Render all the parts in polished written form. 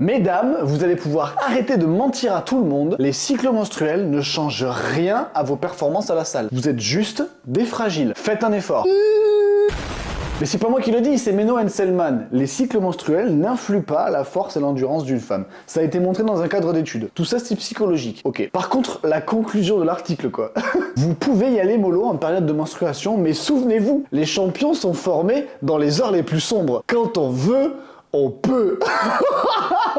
Mesdames, vous allez pouvoir arrêter de mentir à tout le monde. Les cycles menstruels ne changent rien à vos performances à la salle. Vous êtes juste des fragiles. Faites un effort. Mais c'est pas moi qui le dis, c'est Menno Henselman. Les cycles menstruels n'influent pas la force et l'endurance d'une femme. Ça a été montré dans un cadre d'études. Tout ça, c'est psychologique. Ok. Par contre, la conclusion de l'article, quoi. Vous pouvez y aller mollo en période de menstruation, mais souvenez-vous, les champions sont formés dans les heures les plus sombres. Quand on veut, on peut.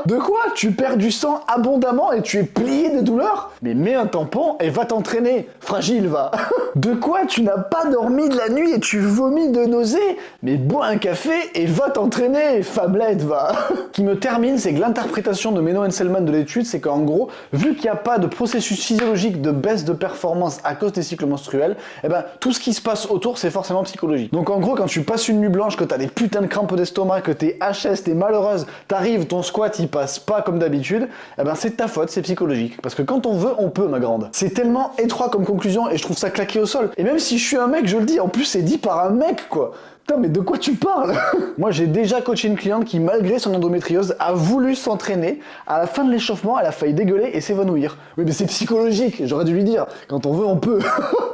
De quoi? Tu perds du sang abondamment et tu es plié de douleur? Mais mets un tampon et va t'entraîner. Fragile, va. De quoi? Tu n'as pas dormi de la nuit et tu vomis de nausée? Mais bois un café et va t'entraîner. Fablette, va. Qui me termine, c'est que l'interprétation de Menno Henselman de l'étude, c'est qu'en gros, vu qu'il n'y a pas de processus physiologique de baisse de performance à cause des cycles menstruels, eh ben, tout ce qui se passe autour, c'est forcément psychologique. Donc en gros, quand tu passes une nuit blanche, que t'as des putains de crampes d'estomac, que t'es HS, t'es malheureuse, t'arrives, ton squat, il passe pas comme d'habitude, eh ben c'est de ta faute, c'est psychologique. Parce que quand on veut, on peut, ma grande. C'est tellement étroit comme conclusion et je trouve ça claqué au sol. Et même si je suis un mec, je le dis, en plus c'est dit par un mec, quoi. Putain, mais de quoi tu parles? Moi, j'ai déjà coaché une cliente qui, malgré son endométriose, a voulu s'entraîner. À la fin de l'échauffement, elle a failli dégueuler et s'évanouir. Oui, mais c'est psychologique, j'aurais dû lui dire. Quand on veut, on peut.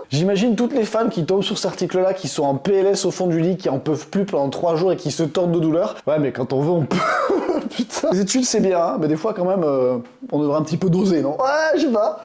J'imagine toutes les femmes qui tombent sur cet article-là, qui sont en PLS au fond du lit, qui en peuvent plus pendant 3 jours et qui se tordent de douleur. Ouais, mais quand on veut, on peut. Putain. Les études, c'est bien, hein, mais des fois, quand même, on devrait un petit peu doser, non? Ouais, je sais pas.